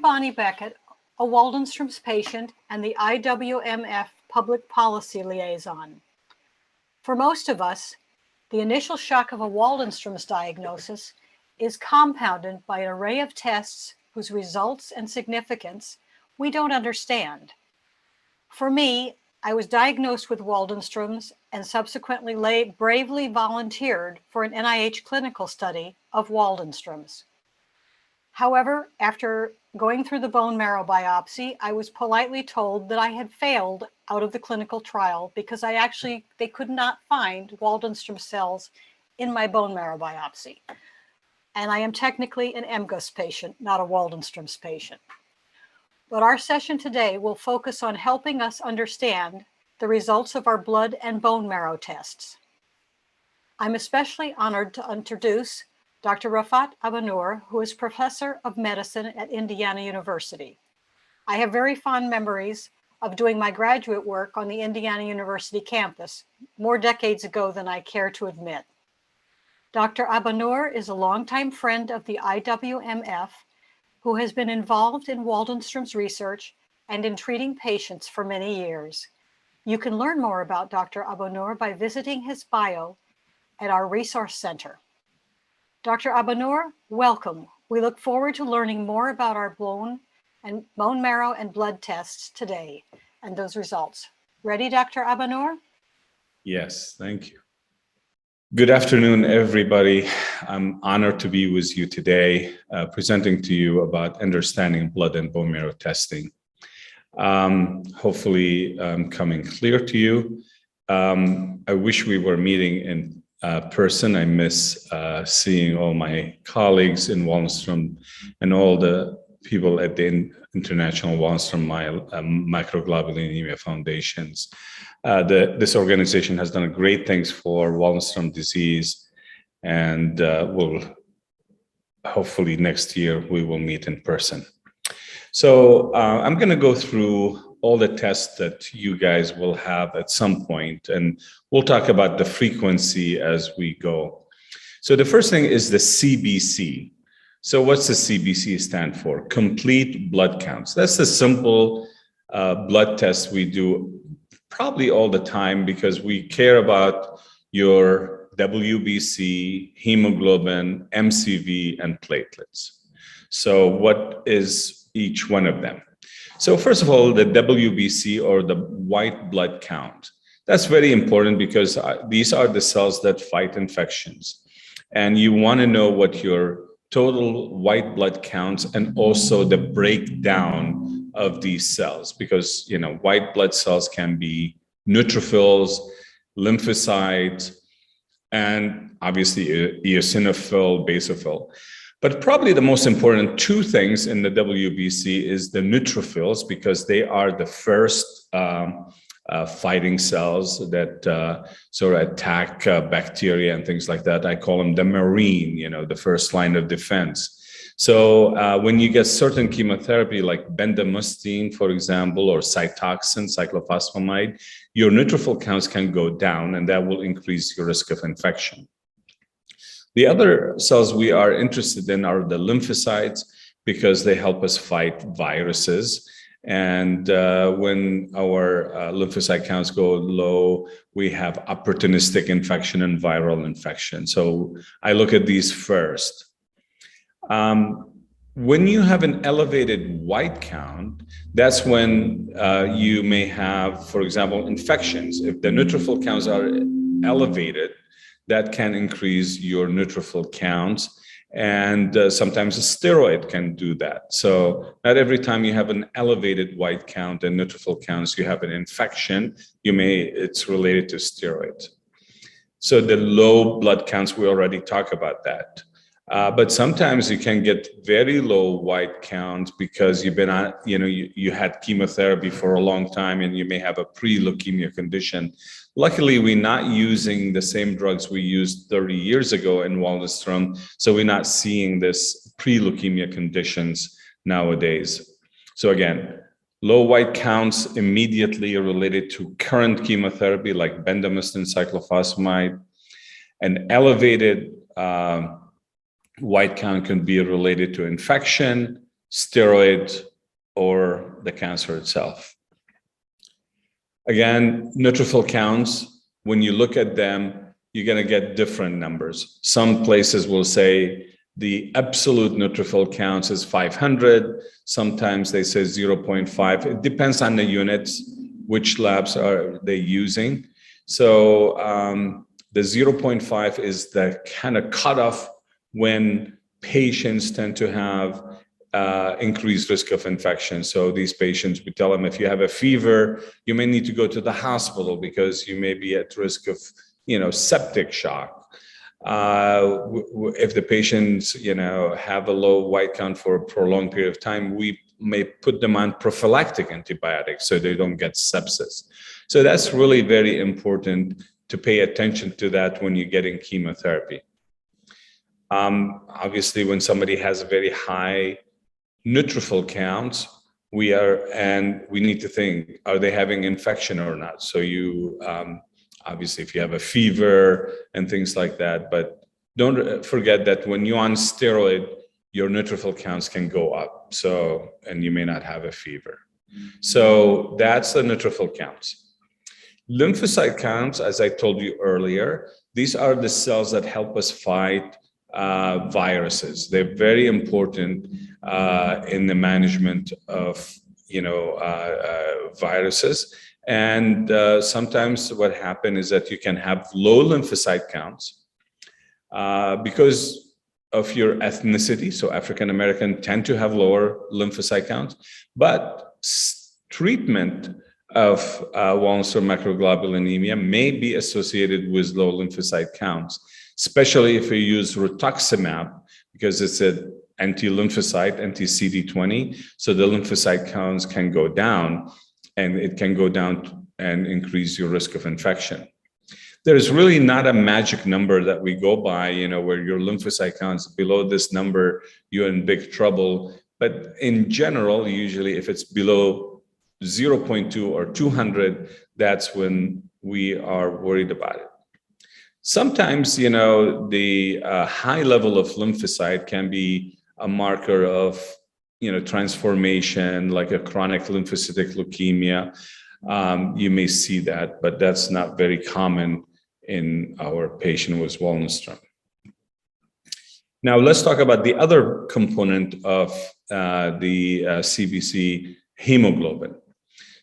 Bonnie Beckett, a Waldenstrom's patient and the IWMF Public Policy Liaison. For most of us, the initial shock of a Waldenstrom's diagnosis is compounded by an array of tests whose results and significance we don't understand. For me, I was diagnosed with Waldenstrom's and subsequently bravely volunteered for an NIH clinical study of Waldenstrom's. However, after going through the bone marrow biopsy, I was politely told that I had failed out of the clinical trial because they could not find Waldenstrom cells in my bone marrow biopsy. And I am technically an MGUS patient, not a Waldenstrom's patient. But our session today will focus on helping us understand the results of our blood and bone marrow tests. I'm especially honored to introduce Dr. Rafat Abonour, who is professor of medicine at Indiana University. I have very fond memories of doing my graduate work on the Indiana University campus more decades ago than I care to admit. Dr. Abonour is a longtime friend of the IWMF who has been involved in Waldenstrom's research and in treating patients for many years. You can learn more about Dr. Abonour by visiting his bio at our resource center. Dr. Abonour, welcome. We look forward to learning more about our bone marrow and blood tests today and those results. Ready, Dr. Abonour? Yes, thank you. Good afternoon, everybody. I'm honored to be with you today, presenting to you about understanding blood and bone marrow testing. Hopefully, coming clear to you. I wish we were meeting in person. I miss seeing all my colleagues in Waldenstrom and all the people at the International Waldenstrom Macroglobulinemia Foundations. This organization has done great things for Waldenstrom disease, and we'll hopefully next year we will meet in person. So I'm going to go through all the tests that you guys will have at some point, and we'll talk about the frequency as we go. So the first thing is the CBC. So what's the CBC stand for? Complete blood counts. That's the simple blood test we do probably all the time because we care about your WBC, hemoglobin, MCV, and platelets. So what is each one of them? So first of all, the WBC, or the white blood count. That's very important because these are the cells that fight infections. And you want to know what your total white blood counts and also the breakdown of these cells, because white blood cells can be neutrophils, lymphocytes, and obviously eosinophil, basophil. But probably the most important two things in the WBC is the neutrophils, because they are the first fighting cells that sort of attack bacteria and things like that. I call them the marine, the first line of defense. So when you get certain chemotherapy like bendamustine, for example, or Cytoxan, cyclophosphamide, your neutrophil counts can go down, and that will increase your risk of infection. The other cells we are interested in are the lymphocytes, because they help us fight viruses. And when our lymphocyte counts go low, we have opportunistic infection and viral infection. So I look at these first. When you have an elevated white count, that's when you may have, for example, infections. If the neutrophil counts are elevated, that can increase your neutrophil counts. And sometimes a steroid can do that. So not every time you have an elevated white count and neutrophil counts, you have an infection, it's related to steroids. So the low blood counts, we already talked about that. But sometimes you can get very low white counts because you've been on, you had chemotherapy for a long time and you may have a pre-leukemia condition. Luckily, we're not using the same drugs we used 30 years ago in Waldenstrom, so we're not seeing this pre-leukemia conditions nowadays. So again, low white counts immediately are related to current chemotherapy like bendamustine, cyclophosphamide. An elevated white count can be related to infection, steroid, or the cancer itself. Again, neutrophil counts, when you look at them, you're going to get different numbers. Some places will say the absolute neutrophil counts is 500. Sometimes they say 0.5. It depends on the units, which labs are they using. So the 0.5 is the kind of cutoff when patients tend to have increased risk of infection. So these patients, we tell them, if you have a fever, you may need to go to the hospital because you may be at risk of, septic shock. If the patients, have a low white count for a prolonged period of time, we may put them on prophylactic antibiotics so they don't get sepsis. So that's really very important to pay attention to that when you're getting chemotherapy. Obviously, when somebody has a very high neutrophil counts, we need to think, are they having infection or not? So you, obviously, if you have a fever and things like that, but don't forget that when you're on steroid, your neutrophil counts can go up. So, and you may not have a fever. So that's the neutrophil counts. Lymphocyte counts, as I told you earlier, these are the cells that help us fight viruses. They're very important in the management of viruses. And sometimes what happens is that you can have low lymphocyte counts because of your ethnicity. So African American tend to have lower lymphocyte counts, but treatment of Waldenstrom macroglobulinemia may be associated with low lymphocyte counts, especially if you use rituximab, because it's an anti-lymphocyte, anti-CD20. So the lymphocyte counts can go down, and it can go down and increase your risk of infection. There's really not a magic number that we go by, where your lymphocyte counts below this number, you're in big trouble. But in general, usually if it's below 0.2 or 200, that's when we are worried about it. Sometimes, the high level of lymphocyte can be a marker of, transformation, like a chronic lymphocytic leukemia. You may see that, but that's not very common in our patient with Waldenstrom. Now, let's talk about the other component of the CBC, hemoglobin.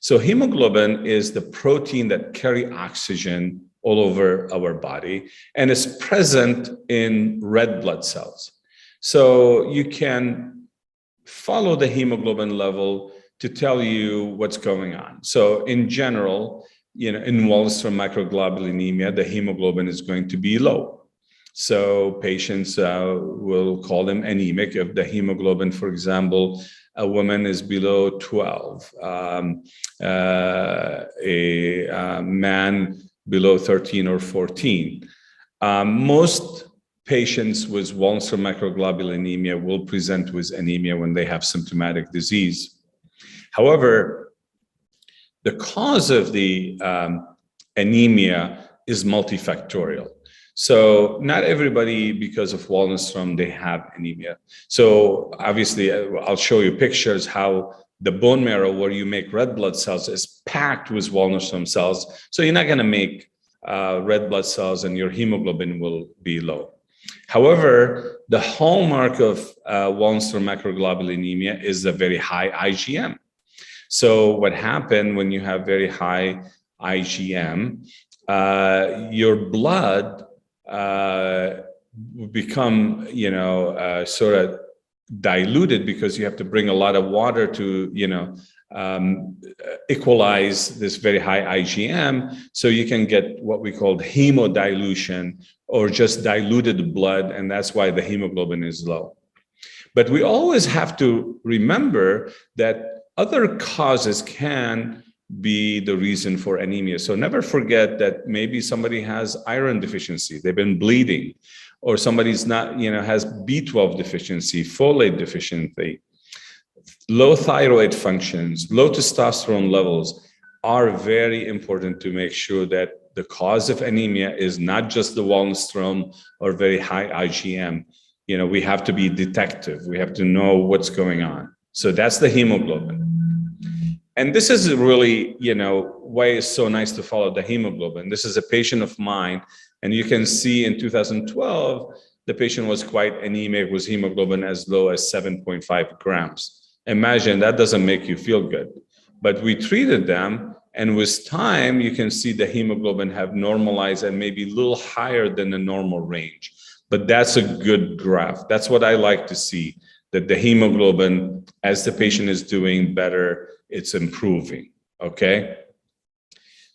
So hemoglobin is the protein that carries oxygen all over our body and is present in red blood cells. So you can follow the hemoglobin level to tell you what's going on. So in general, in Waldenstrom macroglobulinemia, the hemoglobin is going to be low. So patients will call them anemic if the hemoglobin, for example, a woman is below 12, a man below 13 or 14. Most patients with Waldenstrom macroglobulinemia will present with anemia when they have symptomatic disease. However, the cause of the anemia is multifactorial. So not everybody, because of Waldenstrom, they have anemia. So obviously, I'll show you pictures how the bone marrow, where you make red blood cells, is packed with Waldenstrom cells. So you're not going to make red blood cells, and your hemoglobin will be low. However, the hallmark of Waldenstrom macroglobulinemia is a very high IgM. So what happened when you have very high IgM, your blood become, sort of diluted, because you have to bring a lot of water to, equalize this very high IgM. So you can get what we call hemodilution, or just diluted blood, and that's why the hemoglobin is low. But we always have to remember that other causes can be the reason for anemia. So never forget that maybe somebody has iron deficiency, they've been bleeding, or somebody's not, has B12 deficiency, folate deficiency, low thyroid functions, low testosterone levels are very important to make sure that the cause of anemia is not just the Waldenstrom or very high IgM. We have to be detective. We have to know what's going on. So that's the hemoglobin. And this is really, why it's so nice to follow the hemoglobin. This is a patient of mine, and you can see in 2012, the patient was quite anemic with hemoglobin as low as 7.5 grams. Imagine that doesn't make you feel good. But we treated them, and with time, you can see the hemoglobin have normalized and maybe a little higher than the normal range. But that's a good graph. That's what I like to see, that the hemoglobin, as the patient is doing better, it's improving, okay?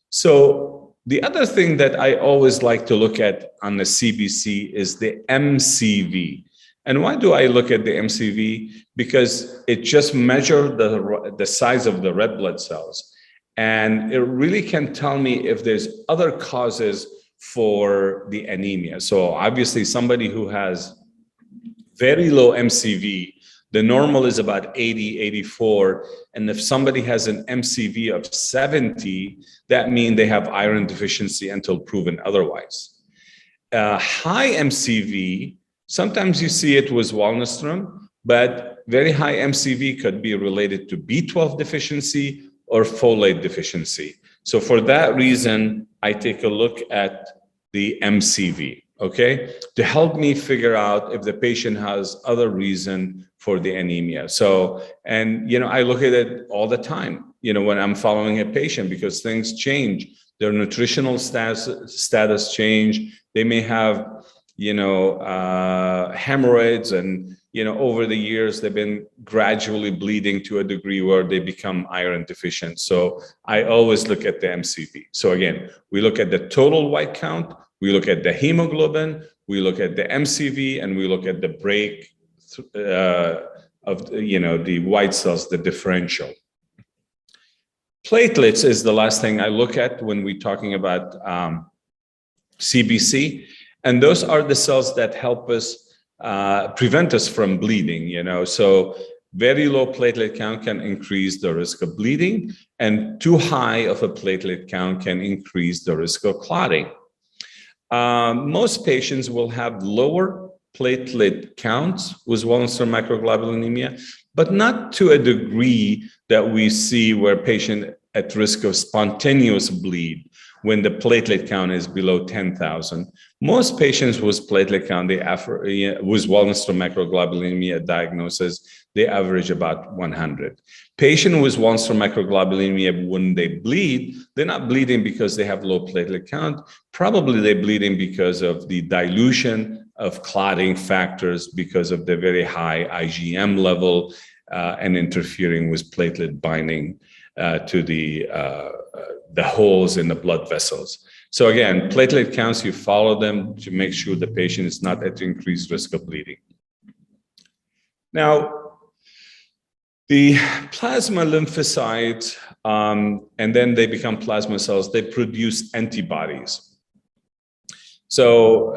So the other thing that I always like to look at on the CBC is the MCV. And why do I look at the MCV? Because it just measures the size of the red blood cells. And it really can tell me if there's other causes for the anemia. So obviously somebody who has very low MCV, the normal is about 80, 84. And if somebody has an MCV of 70, that means they have iron deficiency until proven otherwise. High MCV, sometimes you see it with Waldenstrom, but very high MCV could be related to B12 deficiency or folate deficiency. So for that reason, I take a look at the MCV, okay, to help me figure out if the patient has other reason for the anemia. So, and, I look at it all the time, when I'm following a patient, because things change, their nutritional status change. They may have, hemorrhoids, and, over the years, they've been gradually bleeding to a degree where they become iron deficient. So I always look at the MCV. So again, we look at the total white count, we look at the hemoglobin, we look at the MCV, and we look at the break of the white cells, the differential. Platelets is the last thing I look at when we're talking about CBC, and those are the cells that help us prevent us from bleeding. So very low platelet count can increase the risk of bleeding, and too high of a platelet count can increase the risk of clotting. Most patients will have lower platelet counts with Waldenstrom macroglobulinemia, but not to a degree that we see where patient at risk of spontaneous bleed when the platelet count is below 10,000. Most patients with platelet count, with Waldenstrom macroglobulinemia diagnosis, they average about 100. Patient with Waldenstrom macroglobulinemia, when they bleed, they're not bleeding because they have low platelet count. Probably they're bleeding because of the dilution of clotting factors, because of the very high IgM level and interfering with platelet binding to the holes in the blood vessels. So again, platelet counts, you follow them to make sure the patient is not at increased risk of bleeding. Now, the plasma lymphocytes, and then they become plasma cells, they produce antibodies. So,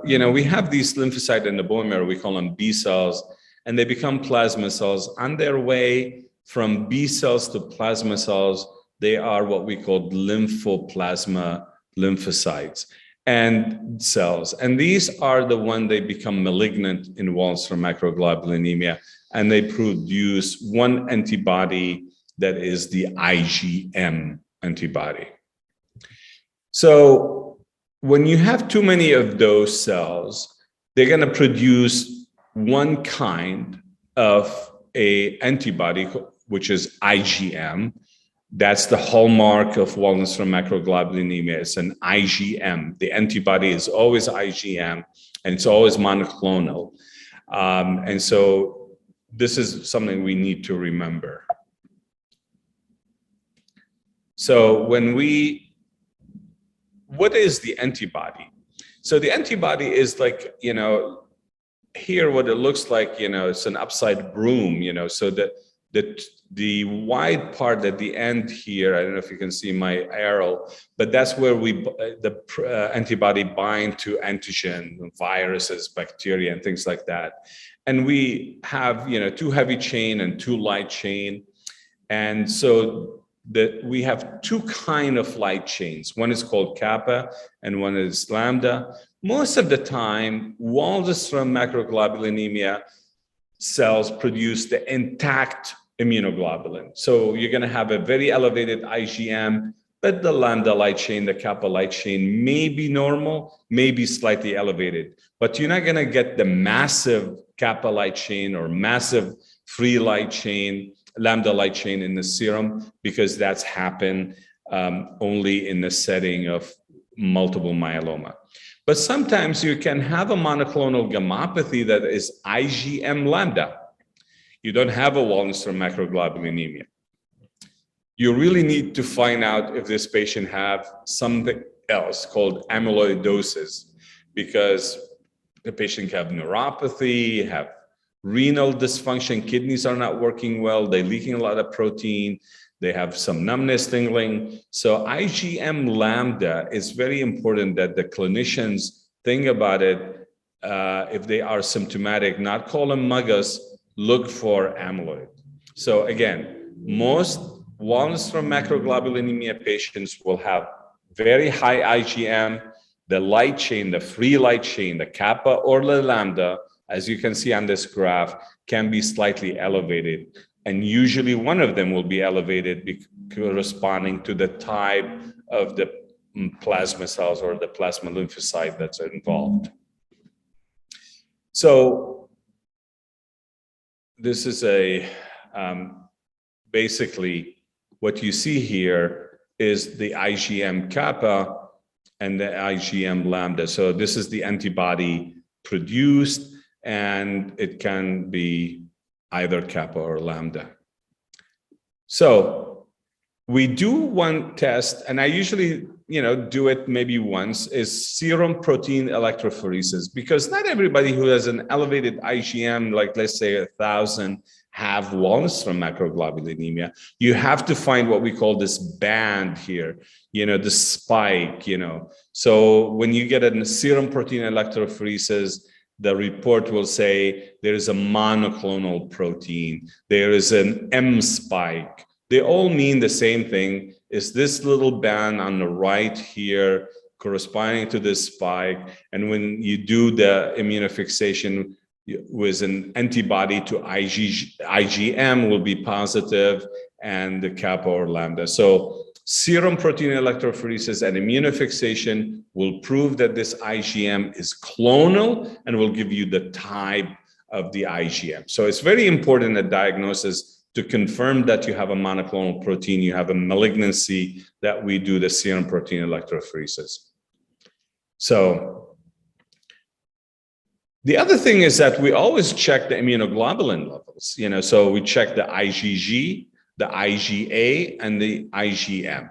we have these lymphocytes in the bone marrow, we call them B cells, and they become plasma cells. On their way from B cells to plasma cells, they are what we call lymphoplasma lymphocytes and cells. And these are the ones they become malignant in Waldenstrom macroglobulinemia, and they produce one antibody that is the IgM antibody. So when you have too many of those cells, they're going to produce one kind of a antibody, which is IgM. That's the hallmark of Waldenstrom macroglobulinemia. It's an IgM. The antibody is always IgM, and it's always monoclonal. And so this is something we need to remember. So what is the antibody? So the antibody is like, here what it looks like, it's an upside broom, so that the wide part at the end here, I don't know if you can see my arrow, but that's where the antibody bind to antigen, viruses, bacteria, and things like that. And we have, two heavy chain and two light chain. And so that we have two kind of light chains. One is called kappa and one is lambda. Most of the time, Waldenstrom macroglobulinemia, cells produce the intact immunoglobulin. So you're going to have a very elevated IgM, but the lambda light chain, the kappa light chain may be normal, may be slightly elevated, but you're not going to get the massive kappa light chain or massive free light chain, lambda light chain in the serum, because that's happened only in the setting of multiple myeloma. But sometimes you can have a monoclonal gammopathy that is IgM lambda. You don't have a Waldenstrom macroglobulinemia. You really need to find out if this patient have something else called amyloidosis, because the patient can have neuropathy, have renal dysfunction, kidneys are not working well, they're leaking a lot of protein, they have some numbness, tingling. So IgM lambda is very important that the clinicians think about it. If they are symptomatic, not call them MUGUS, look for amyloid. So again, most Waldenstrom macroglobulinemia patients will have very high IgM, the light chain, the free light chain, the kappa or the lambda, as you can see on this graph, can be slightly elevated. And usually one of them will be elevated corresponding to the type of the plasma cells or the plasma lymphocyte that's involved. So this is basically what you see here is the IgM kappa and the IgM lambda. So this is the antibody produced, and it can be either kappa or lambda. So we do one test, and I usually, do it maybe once, is serum protein electrophoresis, because not everybody who has an elevated IgM, like let's say 1,000, have Waldenstrom macroglobulinemia. You have to find what we call this band here, the spike, So when you get a serum protein electrophoresis, the report will say there is a monoclonal protein, there is an M spike. They all mean the same thing. Is this little band on the right here corresponding to this spike? And when you do the immunofixation with an antibody to IgM will be positive, and the kappa or lambda. So serum protein electrophoresis and immunofixation will prove that this IgM is clonal and will give you the type of the IgM. So it's very important at diagnosis to confirm that you have a monoclonal protein, you have a malignancy, that we do the serum protein electrophoresis. So the other thing is that we always check the immunoglobulin levels, so we check the IgG, the IgA, and the IgM.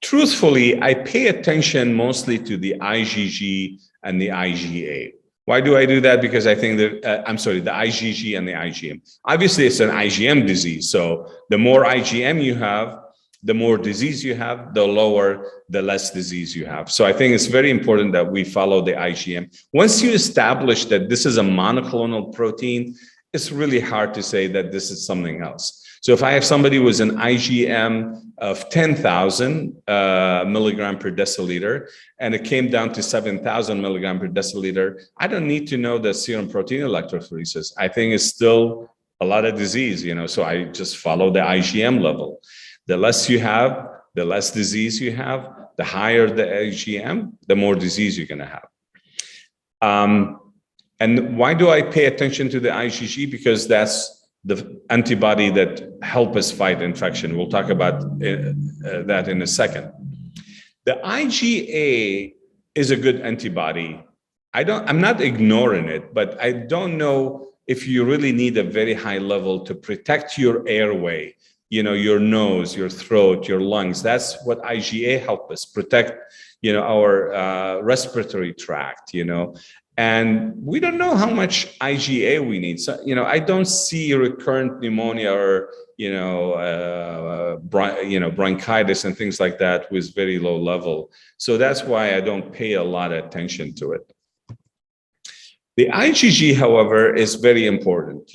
Truthfully, I pay attention mostly to the IgG and the IgA. Why do I do that? Because I think that, the IgG and the IgM. Obviously, it's an IgM disease. So the more IgM you have, the more disease you have, the less disease you have. So I think it's very important that we follow the IgM. Once you establish that this is a monoclonal protein, it's really hard to say that this is something else. So if I have somebody with an IgM of 10,000 milligram per deciliter, and it came down to 7,000 milligram per deciliter, I don't need to know the serum protein electrophoresis. I think it's still a lot of disease, so I just follow the IgM level. The less you have, the less disease you have. The higher the IgM, the more disease you're going to have. And why do I pay attention to the IgG? Because that's the antibody that helps us fight infection. We'll talk about that in a second. The IgA is a good antibody. I'm not ignoring it, but I don't know if you really need a very high level to protect your airway, your nose, your throat, your lungs. That's what IgA helps us protect, our respiratory tract, And we don't know how much IgA we need. So, I don't see recurrent pneumonia or, bronchitis and things like that with very low level. So that's why I don't pay a lot of attention to it. The IgG, however, is very important,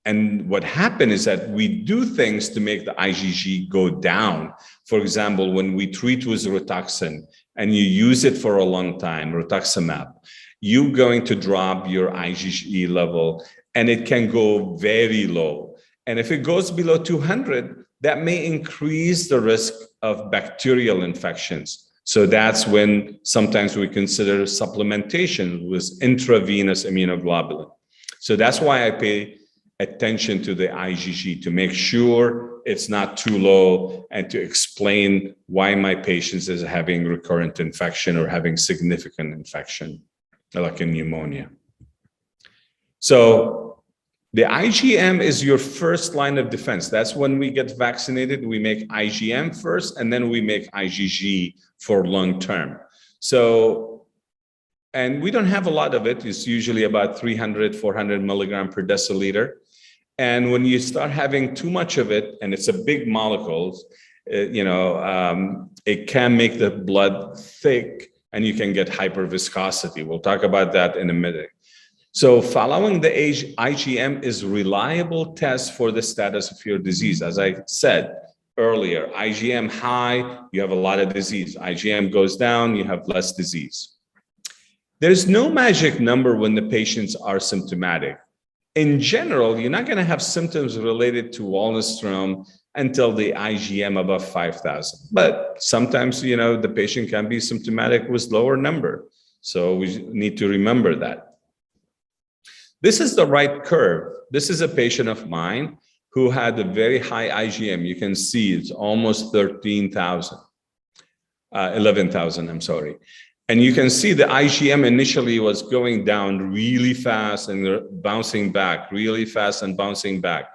and what happened is that we do things to make the IgG go down. For example, when we treat with Rituxan and you use it for a long time, rituximab, you're going to drop your IgG level. and it can go very low. And if it goes below 200, that may increase the risk of bacterial infections. So that's when sometimes we consider supplementation with intravenous immunoglobulin. So that's why I pay attention to the IgG, to make sure it's not too low and to explain why my patient is having recurrent infection or having significant infection, like a pneumonia. So the IgM is your first line of defense. That's when we get vaccinated, we make IgM first, and then we make IgG for long term. So, and we don't have a lot of it. It's usually about 300, 400 milligram per deciliter. And when you start having too much of it, and it's a big molecule, it can make the blood thick and you can get hyperviscosity. We'll talk about that in a minute. So following the IgM is reliable test for the status of your disease. As I said earlier, IgM high, you have a lot of disease. IgM goes down, you have less disease. There's no magic number when the patients are symptomatic. In general, you're not going to have symptoms related to Waldenstrom until the IgM above 5,000. But sometimes, the patient can be symptomatic with lower number. So we need to remember that. This is the right curve. This is a patient of mine who had a very high IgM. You can see it's almost 11,000, I'm sorry. And you can see the IgM initially was going down really fast and bouncing back really fast and bouncing back.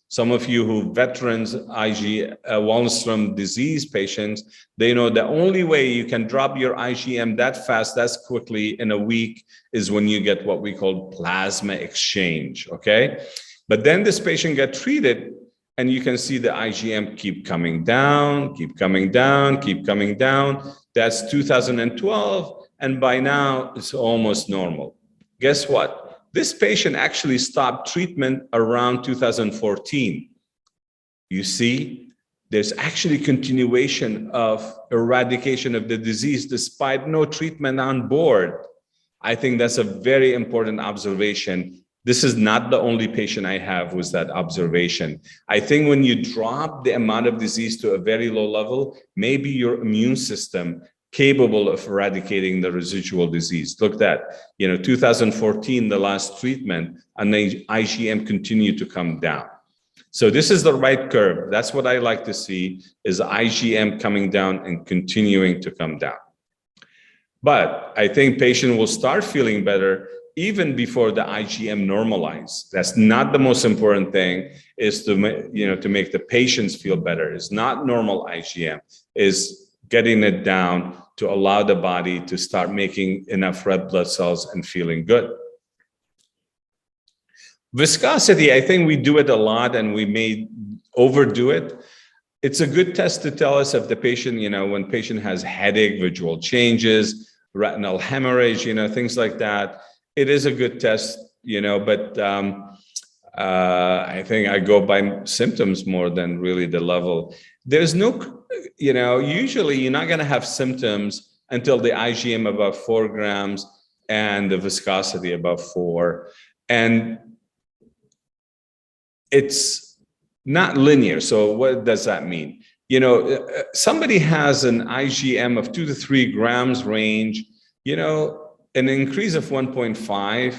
Some of you who veterans Waldenstrom disease patients, they know the only way you can drop your IgM that fast, that quickly in a week is when you get what we call plasma exchange, okay? But then this patient got treated and you can see the IgM keep coming down, keep coming down, keep coming down. That's 2012, and by now it's almost normal. Guess what? This patient actually stopped treatment around 2014. You see, there's actually continuation of eradication of the disease despite no treatment on board. I think that's a very important observation. This is not the only patient I have with that observation. I think when you drop the amount of disease to a very low level, maybe your immune system capable of eradicating the residual disease. Look at that, 2014, the last treatment, and the IgM continued to come down. So this is the right curve. That's what I like to see, is IgM coming down and continuing to come down. But I think patient will start feeling better even before the IgM normalize. That's not the most important thing, is to make the patients feel better. It's not normal IgM, is getting it down to allow the body to start making enough red blood cells and feeling good. Viscosity, I think we do it a lot and we may overdo it. It's a good test to tell us if the patient, when patient has headache, visual changes, retinal hemorrhage, things like that. It is a good test, but I think I go by symptoms more than really the level. There's no, usually you're not going to have symptoms until the IgM above 4 grams and the viscosity above 4. And it's not linear. So what does that mean? Somebody has an IgM of 2 to 3 grams range, an increase of 1.5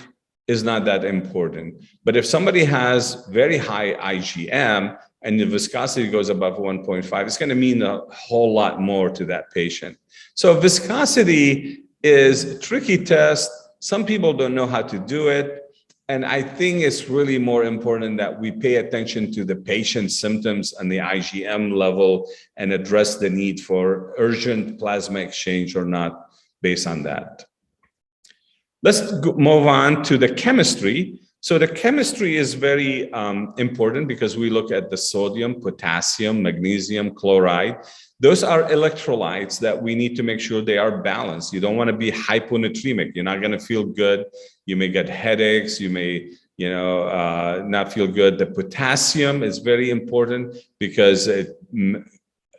is not that important. But if somebody has very high IgM and the viscosity goes above 1.5, it's going to mean a whole lot more to that patient. So viscosity is a tricky test. Some people don't know how to do it. And I think it's really more important that we pay attention to the patient's symptoms and the IgM level and address the need for urgent plasma exchange or not based on that. Let's move on to the chemistry. So the chemistry is very important because we look at the sodium, potassium, magnesium, chloride. Those are electrolytes that we need to make sure they are balanced. You don't want to be hyponatremic. You're not going to feel good. You may get headaches. You may, not feel good. The potassium is very important because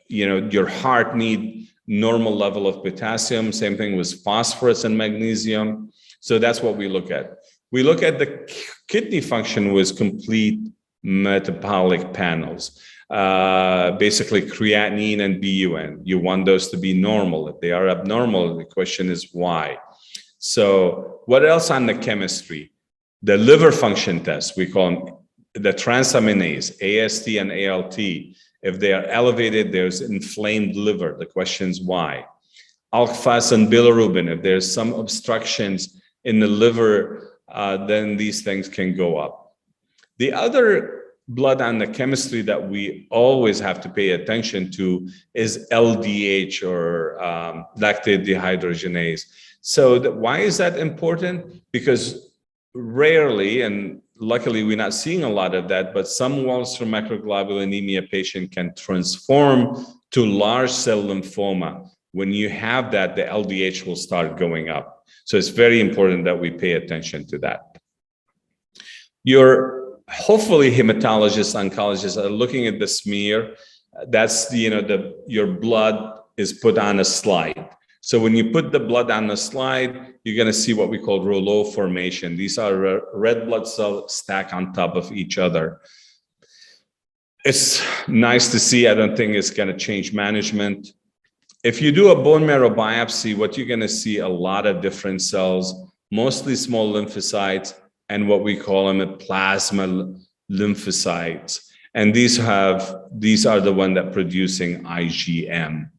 your heart needs normal level of potassium. Same thing with phosphorus and magnesium. So that's what we look at. We look at the kidney function with complete metabolic panels, basically creatinine and BUN. You want those to be normal. If they are abnormal, the question is why. So what else on the chemistry? The liver function test, we call them the transaminase, AST and ALT. If they are elevated, there's inflamed liver. The question is why. Alk-Phos and bilirubin, if there's some obstructions in the liver, then these things can go up. The other blood on the chemistry that we always have to pay attention to is LDH, or lactate dehydrogenase. So why is that important? Because rarely, and luckily we're not seeing a lot of that, but some Waldenstrom macroglobulinemia patient can transform to large cell lymphoma. When you have that, the LDH will start going up. So it's very important that we pay attention to that. Your hopefully hematologists, oncologists are looking at the smear. That's, your blood is put on a slide. So when you put the blood on the slide, you're going to see what we call rouleau formation. These are red blood cells stacked on top of each other. It's nice to see. I don't think it's going to change management. If you do a bone marrow biopsy, what you're going to see a lot of different cells, mostly small lymphocytes, and what we call them plasma lymphocytes. And these are the ones that producing IgM.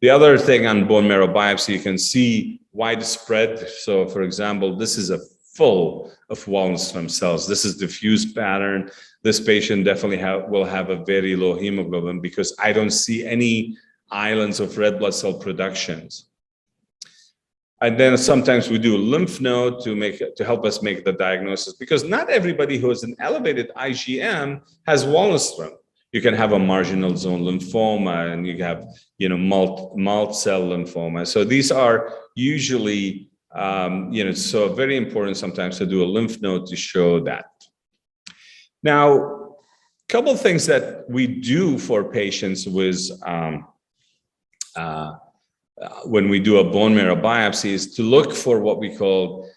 The other thing on bone marrow biopsy, you can see widespread. So for example, this is a full of Waldenstrom cells. This is diffuse pattern. This patient definitely will have a very low hemoglobin because I don't see any islands of red blood cell productions. And then sometimes we do a lymph node to help us make the diagnosis, because not everybody who has an elevated IgM has Waldenstrom. You can have a marginal zone lymphoma, and you have, malt cell lymphoma. So these are usually, so very important sometimes to do a lymph node to show that. Now, a couple of things that we do for patients with when we do a bone marrow biopsy is to look for what we call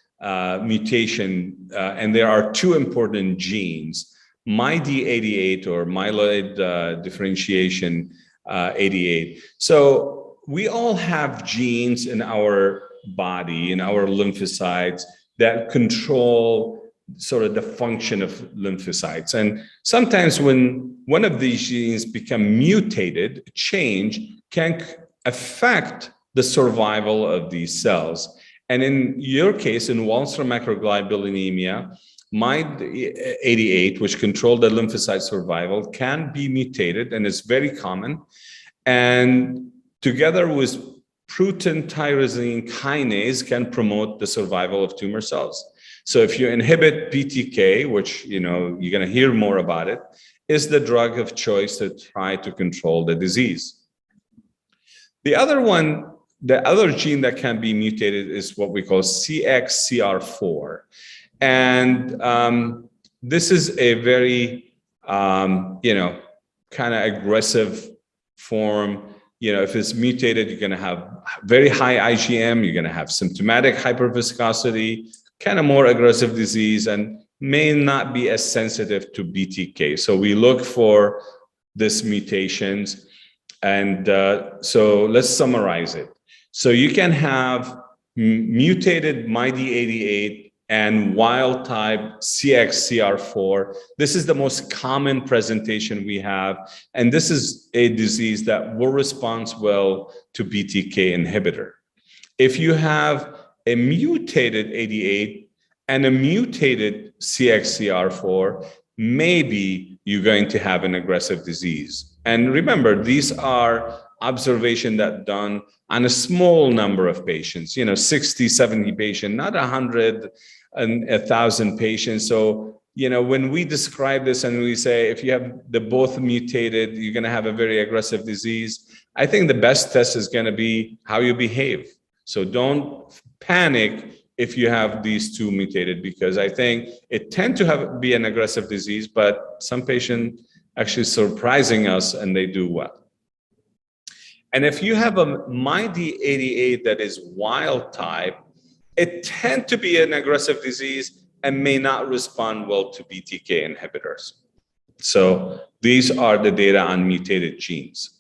mutation, and there are two important genes. MyD88 or myeloid differentiation 88. So we all have genes in our body, in our lymphocytes, that control sort of the function of lymphocytes. And sometimes when one of these genes become mutated, change can affect the survival of these cells. And in your case, in Waldenstrom macroglobulinemia, MyD88, which control the lymphocyte survival, can be mutated, and it's very common. And together with protein tyrosine kinase can promote the survival of tumor cells. So if you inhibit BTK, which you're going to hear more about it, is the drug of choice to try to control the disease. The other gene that can be mutated is what we call CXCR4. And this is a very, kind of aggressive form. If it's mutated, you're going to have very high IgM, you're going to have symptomatic hyperviscosity, kind of more aggressive disease, and may not be as sensitive to BTK. So we look for these mutations. And so let's summarize it. So you can have mutated MyD88 and wild type CXCR4. This is the most common presentation we have. And this is a disease that will respond well to BTK inhibitor. If you have a mutated 88 and a mutated CXCR4, maybe you're going to have an aggressive disease. And remember, these are observations that done on a small number of patients, 60, 70 patients, not 100 and 1,000 patients. So, when we describe this and we say, if you have the both mutated, you're going to have a very aggressive disease. I think the best test is going to be how you behave. So don't panic if you have these two mutated, because I think it tends to be an aggressive disease, but some patients actually surprising us and they do well. And if you have a MyD88 that is wild type, it tends to be an aggressive disease, and may not respond well to BTK inhibitors. So these are the data on mutated genes.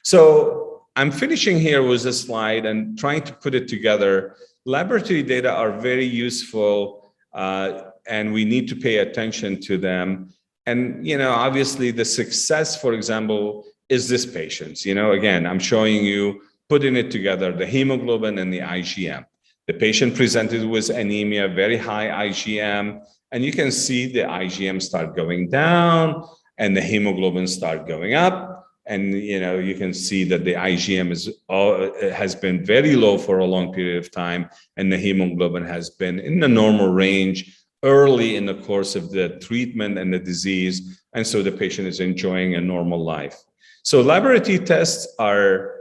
So I'm finishing here with a slide and trying to put it together. Laboratory data are very useful, and we need to pay attention to them. And, obviously the success, for example, is this patient. Again, I'm showing you, putting it together, the hemoglobin and the IgM. The patient presented with anemia, very high IgM, and you can see the IgM start going down and the hemoglobin start going up. And you can see that the IgM has been very low for a long period of time, and the hemoglobin has been in the normal range early in the course of the treatment and the disease, and so the patient is enjoying a normal life. So laboratory tests are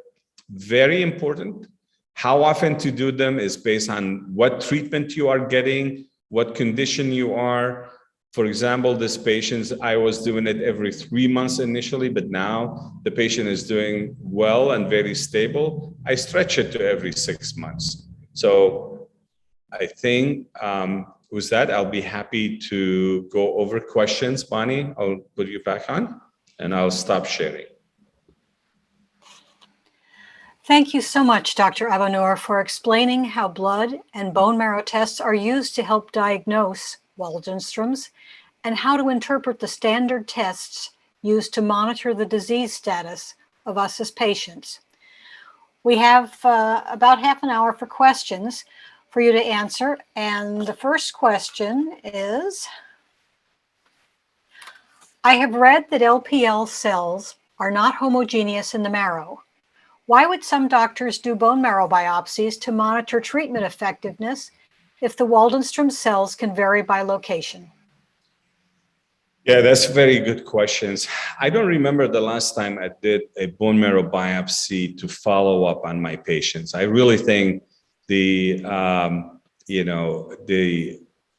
very important. How often to do them is based on what treatment you are getting, what condition you are. For example, this patient, I was doing it every 3 months initially, but now the patient is doing well and very stable. I stretch it to every 6 months. So I think with that, I'll be happy to go over questions. Bonnie, I'll put you back on and I'll stop sharing. Thank you so much, Dr. Abonour, for explaining how blood and bone marrow tests are used to help diagnose Waldenstrom's and how to interpret the standard tests used to monitor the disease status of us as patients. We have about half an hour for questions for you to answer. And the first question is, I have read that LPL cells are not homogeneous in the marrow. Why would some doctors do bone marrow biopsies to monitor treatment effectiveness if the Waldenstrom cells can vary by location? Yeah, that's very good questions. I don't remember the last time I did a bone marrow biopsy to follow up on my patients. I really think the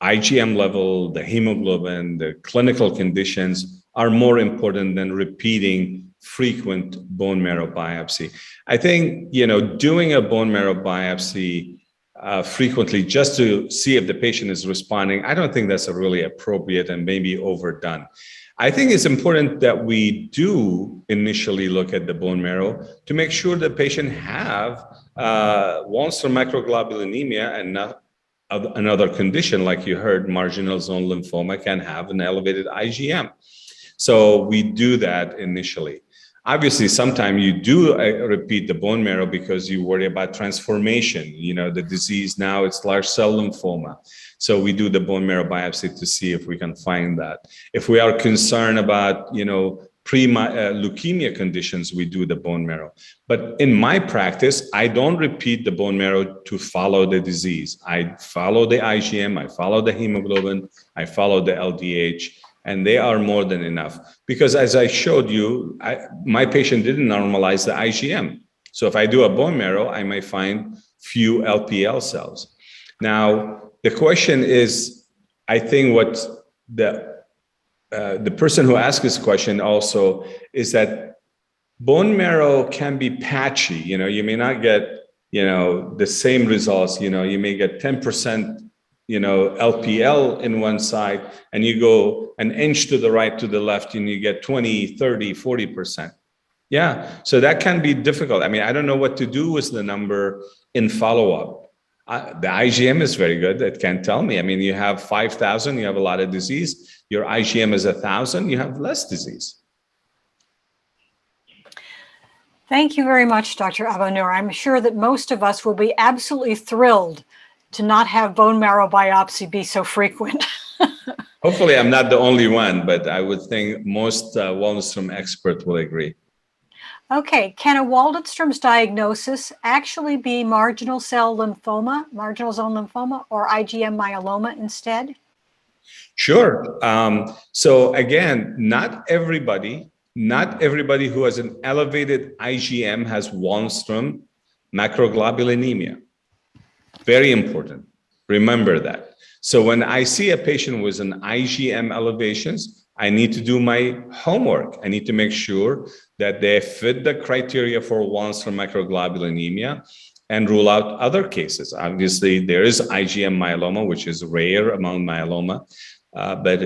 IgM level, the hemoglobin, the clinical conditions are more important than repeating frequent bone marrow biopsy. I think, doing a bone marrow biopsy frequently just to see if the patient is responding, I don't think that's a really appropriate and maybe overdone. I think it's important that we do initially look at the bone marrow to make sure the patient have Waldenstrom macroglobulinemia and not another condition. Like you heard, marginal zone lymphoma can have an elevated IgM. So we do that initially. Obviously, sometimes you do repeat the bone marrow because you worry about transformation. The disease now, it's large cell lymphoma. So we do the bone marrow biopsy to see if we can find that. If we are concerned about, pre-leukemia conditions, we do the bone marrow. But in my practice, I don't repeat the bone marrow to follow the disease. I follow the IgM, I follow the hemoglobin, I follow the LDH. And they are more than enough. Because as I showed you, my patient didn't normalize the IgM. So if I do a bone marrow, I might find few LPL cells. Now, the question is, I think what the person who asked this question also is that bone marrow can be patchy. You may not get, the same results. You may get 10%, LPL in one side, and you go an inch to the right, to the left, and you get 20, 30, 40%. Yeah, so that can be difficult. I don't know what to do with the number in follow-up. The IgM is very good. It can tell me. You have 5,000, you have a lot of disease. Your IgM is 1,000, you have less disease. Thank you very much, Dr. Abonour. I'm sure that most of us will be absolutely thrilled to not have bone marrow biopsy be so frequent. Hopefully I'm not the only one, but I would think most Waldenstrom experts will agree. Okay, can a Waldenstrom's diagnosis actually be marginal zone lymphoma, or IgM myeloma instead? Sure. So again, not everybody who has an elevated IgM has Waldenstrom macroglobulinemia. Very important. Remember that. So when I see a patient with an IgM elevations, I need to do my homework. I need to make sure that they fit the criteria for Waldenstrom macroglobulinemia. and rule out other cases. Obviously, there is IgM myeloma, which is rare among myeloma, but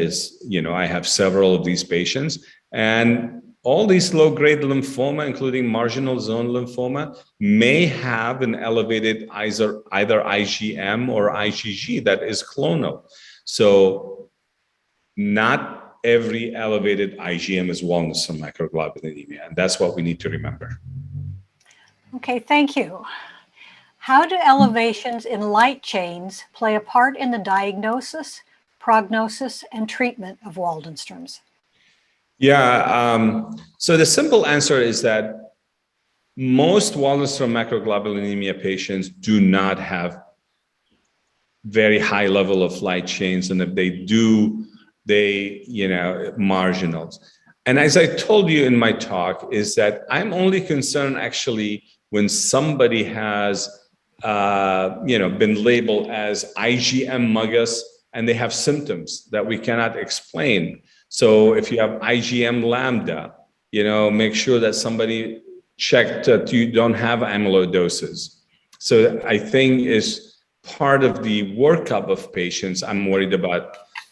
I have several of these patients, and all these low-grade lymphoma, including marginal zone lymphoma, may have an elevated either IgM or IgG that is clonal. So not every elevated IgM is Waldenstrom macroglobulinemia, and that's what we need to remember. Okay, thank you. How do elevations in light chains play a part in the diagnosis, prognosis, and treatment of Waldenstrom's? Yeah, so the simple answer is that most Waldenstrom macroglobulinemia patients do not have very high level of light chains, and if they do, they, marginals. And as I told you in my talk, is that I'm only concerned actually when somebody has, been labeled as IgM mugus and they have symptoms that we cannot explain. So if you have IgM lambda, make sure that somebody checked that you don't have amyloidosis. So I think is part of the workup of patients. I'm worried about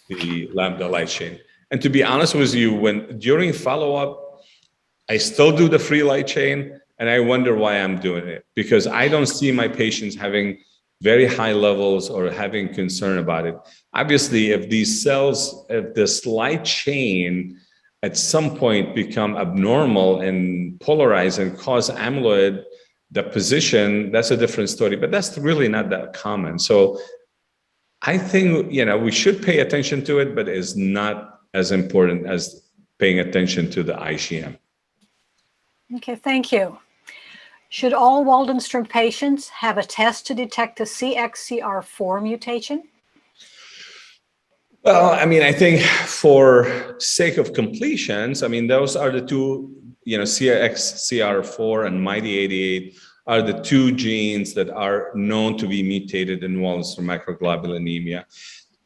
the lambda light chain. And to be honest with you, during follow-up, I still do the free light chain, and I wonder why I'm doing it, because I don't see my patients having very high levels or having concern about it. Obviously, if this light chain at some point become abnormal and polarize and cause amyloid deposition, that's a different story, but that's really not that common. So I think, we should pay attention to it, but it's not as important as paying attention to the IgM. Okay, thank you. Should all Waldenstrom patients have a test to detect the CXCR4 mutation? Well, I think for sake of completions, those are the two, CXCR4 and MIDI88 are the two genes that are known to be mutated in Waldenstrom macroglobulinemia.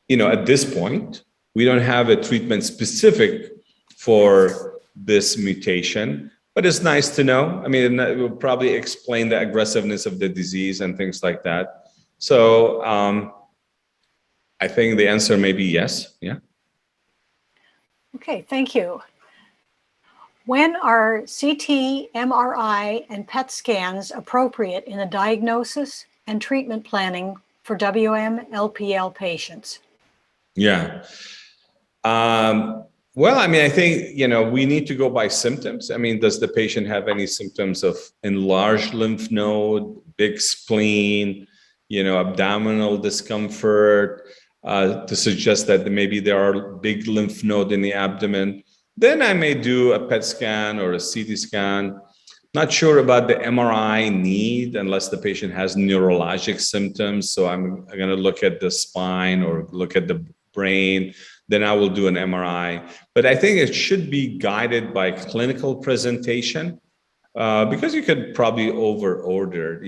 At this point, we don't have a treatment specific for this mutation, but it's nice to know. It will probably explain the aggressiveness of the disease and things like that. So I think the answer may be yes. Yeah. Okay, thank you. When are CT, MRI, and PET scans appropriate in the diagnosis and treatment planning for WM-LPL patients? Yeah. Well, I think, we need to go by symptoms. Does the patient have any symptoms of enlarged lymph node, big spleen, abdominal discomfort, to suggest that maybe there are big lymph node in the abdomen? Then I may do a PET scan or a CT scan. Not sure about the MRI need unless the patient has neurologic symptoms. So I'm going to look at the spine or look at the brain. Then I will do an MRI. But I think it should be guided by clinical presentation, because you could probably over-order,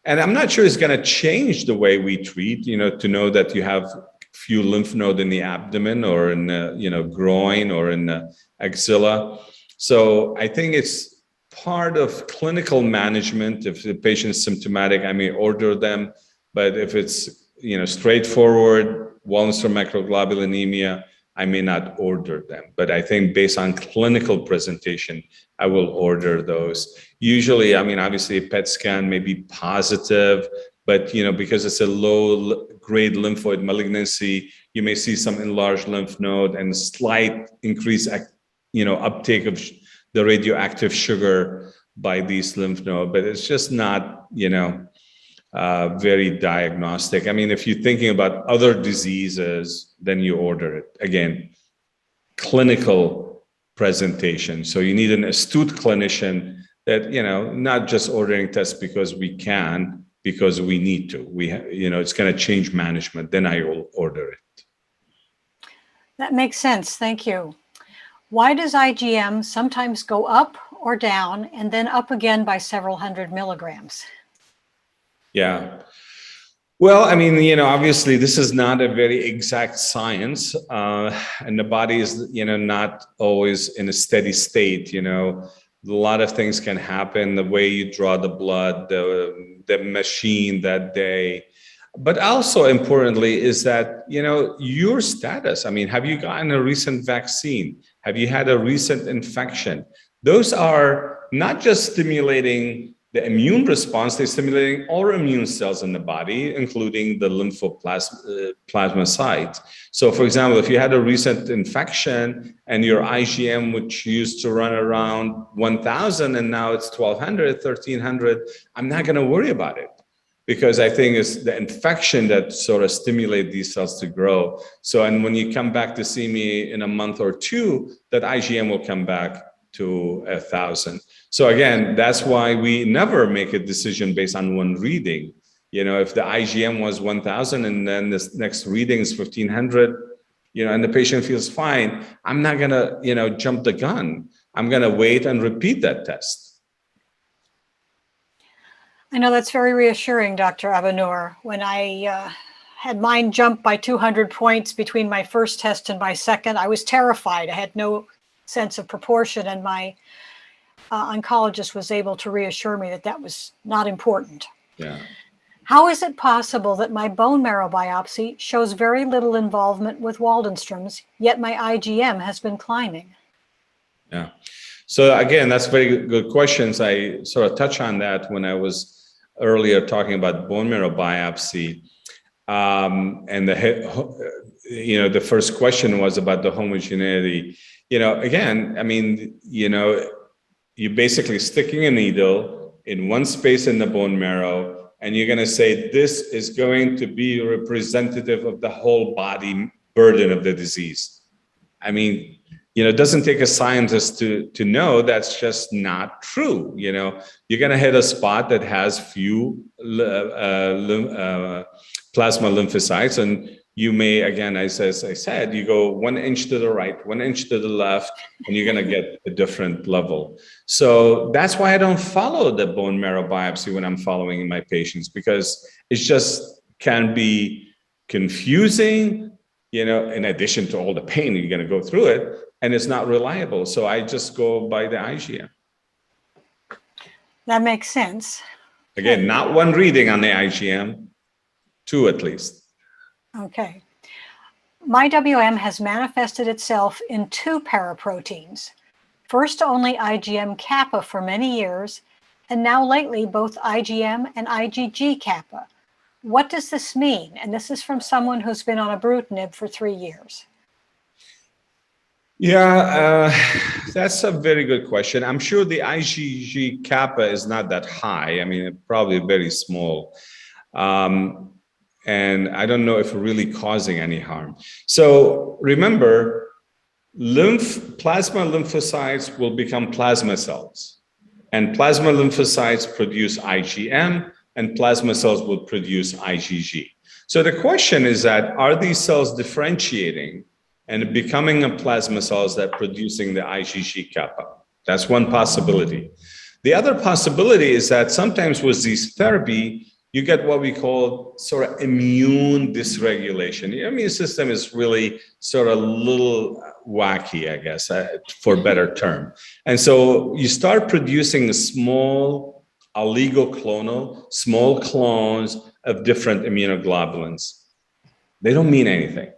And I'm not sure it's going to change the way we treat, to know that you have few lymph node in the abdomen or in the, groin or in the axilla. So I think it's part of clinical management. If the patient is symptomatic, I may order them. But if it's, straightforward Waldenstrom macroglobulinemia, I may not order them. But I think based on clinical presentation, I will order those. Usually, obviously a PET scan may be positive, but, because it's a low-grade lymphoid malignancy, you may see some enlarged lymph node and slight increase, uptake of the radioactive sugar by these lymph nodes. But it's just not, very diagnostic. If you're thinking about other diseases, then you order it. Again, clinical presentation. So you need an astute clinician that, not just ordering tests because we can, because we need to. It's going to change management. Then I will order it. That makes sense. Thank you. Why does IgM sometimes go up or down and then up again by several hundred milligrams? Yeah. Well, obviously this is not a very exact science, and the body is, not always in a steady state, A lot of things can happen, the way you draw the blood, the machine that day. But also importantly is that, your status. I mean, have you gotten a recent vaccine? Have you had a recent infection? Those are not just stimulating the immune response, they're stimulating all immune cells in the body, including the lymphoplasmacytes. So for example, if you had a recent infection and your IgM, which used to run around 1,000 and now it's 1,200, 1,300, I'm not going to worry about it, because I think it's the infection that sort of stimulate these cells to grow. So, and when you come back to see me in a month or two, that IgM will come back to 1,000. So again, that's why we never make a decision based on one reading. If the IgM was 1,000 and then this next reading is 1,500, and the patient feels fine, I'm not gonna, jump the gun. I'm gonna wait and repeat that test. I know that's very reassuring, Dr. Abonour. When I had mine jump by 200 points between my first test and my second, I was terrified. I had no sense of proportion, and my oncologist was able to reassure me that that was not important. Yeah. How is it possible that my bone marrow biopsy shows very little involvement with Waldenstrom's, yet my IgM has been climbing? Yeah. So again, that's very good questions. I sort of touched on that when I was earlier talking about bone marrow biopsy. And the first question was about the homogeneity. Again, I mean, you're basically sticking a needle in one space in the bone marrow, and you're going to say this is going to be representative of the whole body burden of the disease. I mean, it doesn't take a scientist to know that's just not true. You're going to hit a spot that has few plasma lymphocytes, and you may, again, as I said, you go 1 inch to the right, 1 inch to the left, and you're going to get a different level. So that's why I don't follow the bone marrow biopsy when I'm following my patients, because it just can be confusing, in addition to all the pain you're going to go through it, and it's not reliable. So I just go by the IgM. That makes sense. Again, not one reading on the IgM, 2 at least. Okay. My WM has manifested itself in 2 paraproteins. First only IgM kappa for many years, and now lately both IgM and IgG kappa. What does this mean? And this is from someone who's been on ibrutinib for 3 years. Yeah, that's a very good question. I'm sure the IgG kappa is not that high. I mean, probably very small. And I don't know if really causing any harm. So remember, plasma lymphocytes will become plasma cells. And plasma lymphocytes produce IgM, and plasma cells will produce IgG. So the question is that, are these cells differentiating and becoming a plasma cells that producing the IgG kappa? That's one possibility. The other possibility is that sometimes with this therapy, you get what we call sort of immune dysregulation. Your immune system is really sort of a little wacky, I guess, for a better term. And so you start producing small oligoclonal, small clones of different immunoglobulins. They don't mean anything.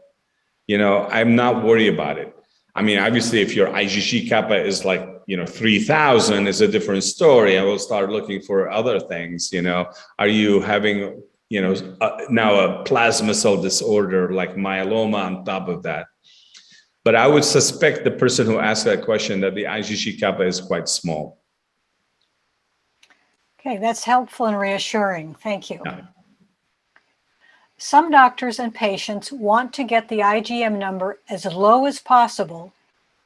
I'm not worried about it. I mean, obviously, if your IgG kappa is like, 3,000 is a different story. I will start looking for other things. Are you having, now a plasma cell disorder like myeloma on top of that? But I would suspect the person who asked that question that the IgG kappa is quite small. Okay, that's helpful and reassuring. Thank you. Yeah. Some doctors and patients want to get the IgM number as low as possible,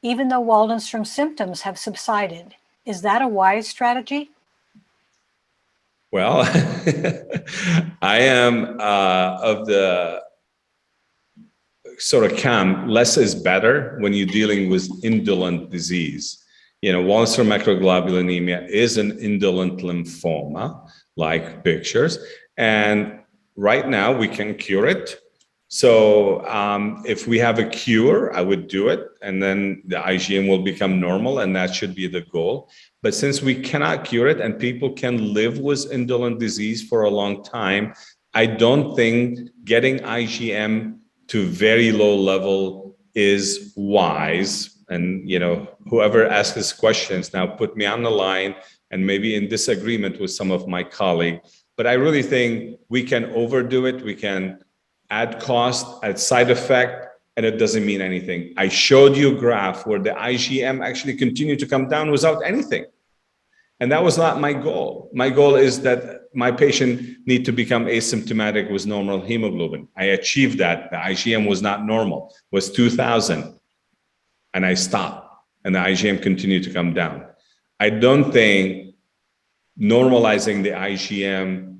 even though Waldenstrom symptoms have subsided. Is that a wise strategy? Well, I am of the sort of camp, less is better when you're dealing with indolent disease. Waldenstrom macroglobulinemia is an indolent lymphoma, like pictures. And right now we can cure it. So if we have a cure, I would do it, and then the IgM will become normal, and that should be the goal. But since we cannot cure it and people can live with indolent disease for a long time, I don't think getting IgM to very low level is wise. And whoever asks these questions now put me on the line and maybe in disagreement with some of my colleagues. But I really think we can overdo it. We can add cost, add side effect, and it doesn't mean anything. I showed you a graph where the IgM actually continued to come down without anything. And that was not my goal. My goal is that my patient need to become asymptomatic with normal hemoglobin. I achieved that. The IgM was not normal, was 2000. And I stopped, and the IgM continued to come down. I don't think normalizing the IgM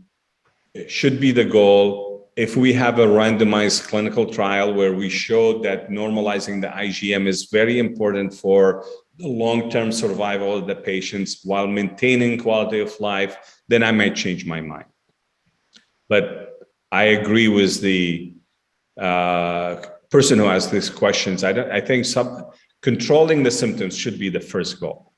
should be the goal. If we have a randomized clinical trial where we showed that normalizing the IgM is very important for the long-term survival of the patients while maintaining quality of life, then I might change my mind. But I agree with the person who asked these questions. I think controlling the symptoms should be the first goal.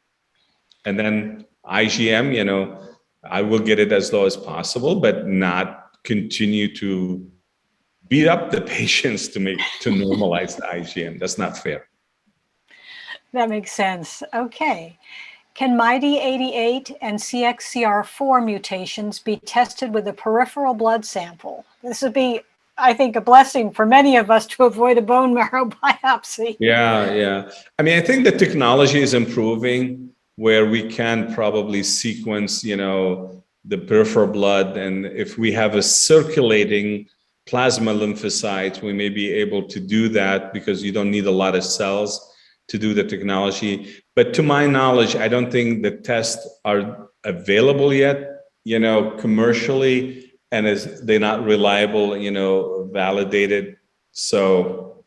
And then IgM, I will get it as low as possible, but not continue to beat up the patients to normalize the IgM. That's not fair. That makes sense. Okay. Can MyD88 and CXCR4 mutations be tested with a peripheral blood sample? This would be, I think, a blessing for many of us to avoid a bone marrow biopsy. Yeah. I mean, I think the technology is improving where we can probably sequence, the peripheral blood. And if we have a circulating plasma lymphocytes, we may be able to do that because you don't need a lot of cells to do the technology. But to my knowledge, I don't think the tests are available yet, commercially, and they're not reliable, validated. So,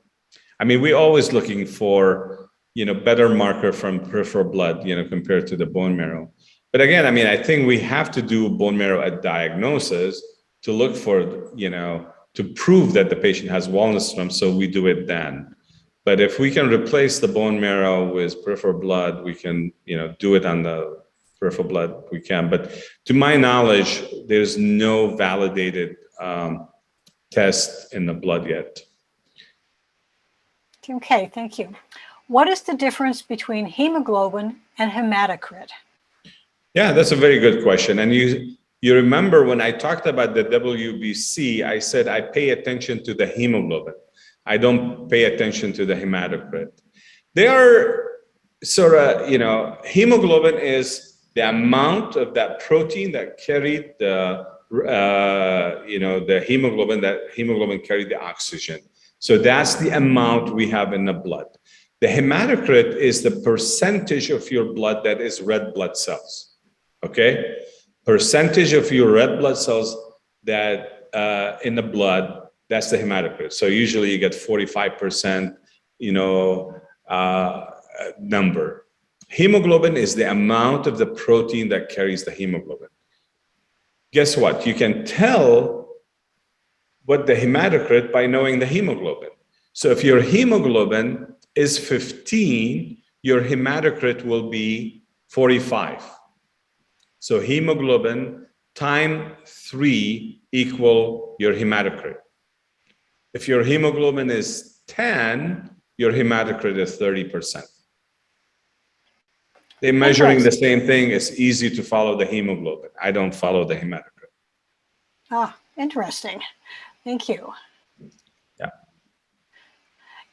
I mean, we're always looking for, better marker from peripheral blood, compared to the bone marrow. But again, I mean, I think we have to do bone marrow at diagnosis to look for, to prove that the patient has Waldenstrom, so we do it then. But if we can replace the bone marrow with peripheral blood, we can, do it on the peripheral blood, we can. But to my knowledge, there's no validated test in the blood yet. Okay, thank you. What is the difference between hemoglobin and hematocrit? Yeah, that's a very good question. And you remember when I talked about the WBC, I said I pay attention to the hemoglobin. I don't pay attention to the hematocrit. They are sort of, hemoglobin is the amount of that protein that carried the hemoglobin, that hemoglobin carried the oxygen. So that's the amount we have in the blood. The hematocrit is the percentage of your blood that is red blood cells. Okay, percentage of your red blood cells that in the blood, that's the hematocrit. So usually you get 45%, number. Hemoglobin is the amount of the protein that carries the hemoglobin. Guess what? You can tell what the hematocrit by knowing the hemoglobin. So if your hemoglobin is 15, your hematocrit will be 45. So hemoglobin times 3 equal your hematocrit. If your hemoglobin is 10, your hematocrit is 30%. They're measuring the same thing. It's easy to follow the hemoglobin. I don't follow the hematocrit. Ah, interesting. Thank you. Yeah.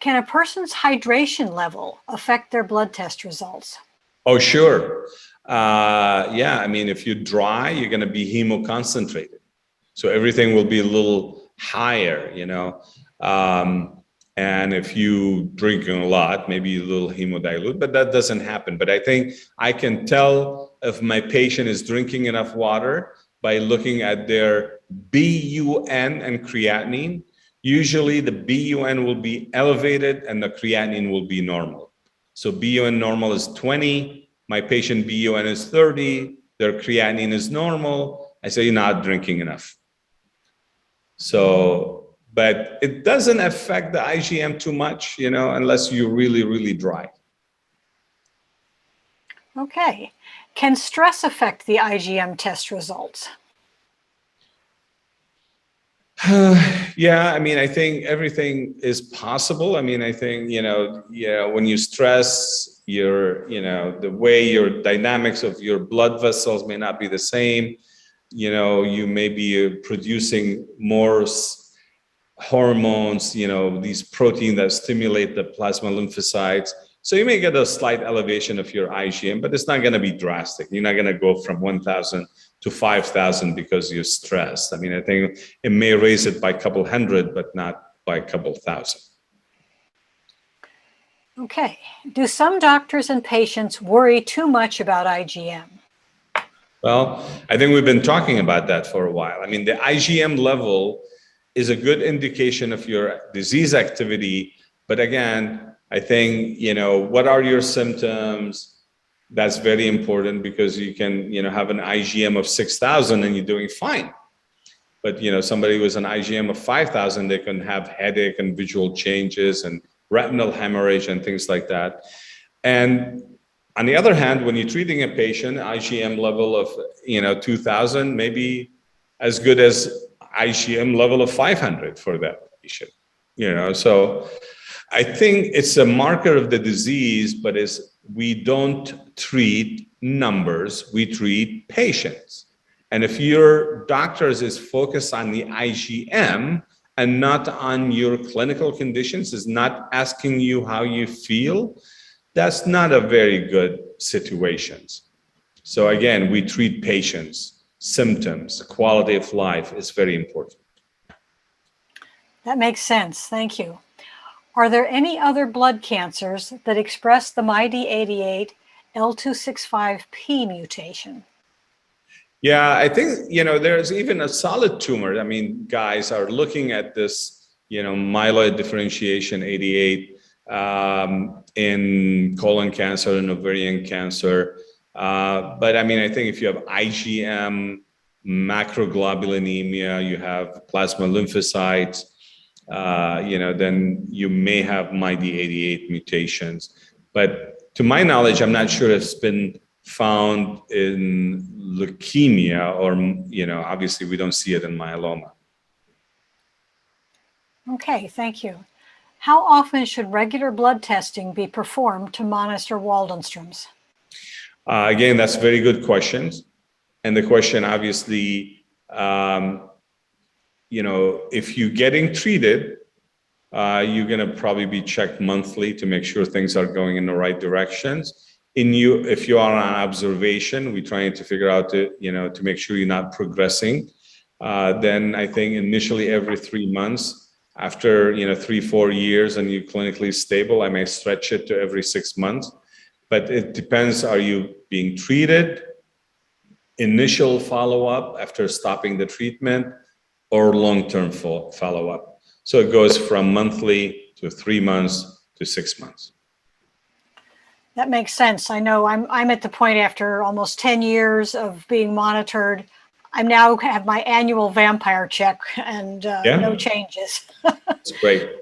Can a person's hydration level affect their blood test results? Oh, sure. Yeah, I mean, if you're dry, you're going to be hemoconcentrated. So everything will be a little higher, and if you drink a lot, maybe a little hemodilute, but that doesn't happen. But I think I can tell if my patient is drinking enough water by looking at their BUN and creatinine. Usually the BUN will be elevated and the creatinine will be normal. So BUN normal is 20. My patient BUN is 30, their creatinine is normal. I say, you're not drinking enough. So but it doesn't affect the IgM too much, unless you're really, really dry. Okay. Can stress affect the IgM test results? Yeah, I mean, I think everything is possible. I mean, I think, when you stress, the way your dynamics of your blood vessels may not be the same. You may be producing more hormones, these proteins that stimulate the plasma lymphocytes. So you may get a slight elevation of your IgM, but it's not going to be drastic. You're not going to go from 1,000 to 5,000 because you're stressed. I mean, I think it may raise it by a couple hundred, but not by a couple thousand. Okay. Do some doctors and patients worry too much about IgM? Well, I think we've been talking about that for a while. I mean, the IgM level is a good indication of your disease activity. But again, I think, what are your symptoms? That's very important because you can, have an IgM of 6,000 and you're doing fine. But, somebody with an IgM of 5,000, they can have headache and visual changes and retinal hemorrhage and things like that. And on the other hand, when you're treating a patient, IgM level of, 2,000, maybe as good as IgM level of 500 for that patient, So I think it's a marker of the disease, but we don't treat numbers, we treat patients. And if your doctors is focused on the IgM and not on your clinical conditions, is not asking you how you feel, that's not a very good situation. So again, we treat patients, symptoms, quality of life is very important. That makes sense. Thank you. Are there any other blood cancers that express the MYD88 L265P mutation? Yeah, I think, there's even a solid tumor. I mean, guys are looking at this, myeloid differentiation 88 in colon cancer and ovarian cancer. But I mean, I think if you have IgM, macroglobulinemia, you have plasma lymphocytes, then you may have MYD88 mutations. But to my knowledge, I'm not sure it's been found in leukemia or, obviously we don't see it in myeloma. Okay, thank you. How often should regular blood testing be performed to monitor Waldenstrom's? Again, that's a very good question. And the question, obviously, if you're getting treated, you're going to probably be checked monthly to make sure things are going in the right directions. If you are on observation, we're trying to figure out to make sure you're not progressing. Then I think initially every 3 months. After 3-4 years and you're clinically stable, I may stretch it to every 6 months. But it depends, are you being treated, initial follow-up after stopping the treatment, or long-term follow-up? So it goes from monthly to 3 months to 6 months. That makes sense. I know I'm at the point after almost 10 years of being monitored. I now have my annual vampire check and no changes. That's great.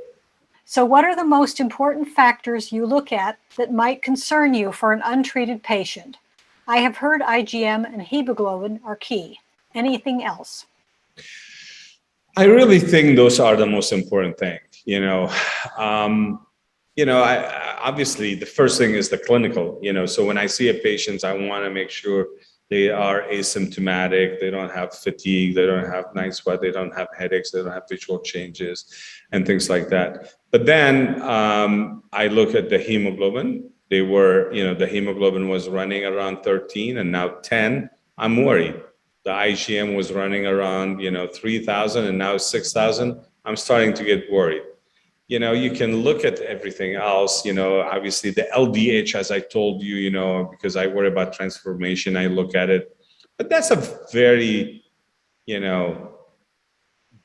So what are the most important factors you look at that might concern you for an untreated patient? I have heard IgM and hemoglobin are key. Anything else? I really think those are the most important thing. Obviously the first thing is the clinical, so when I see a patient, I want to make sure they are asymptomatic, they don't have fatigue, they don't have night sweat, they don't have headaches, they don't have visual changes and things like that. But then I look at the hemoglobin. The hemoglobin was running around 13 and now 10. I'm worried. The IgM was running around, 3,000 and now 6,000. I'm starting to get worried. You can look at everything else, obviously the LDH, as I told you, because I worry about transformation, I look at it. But that's a very,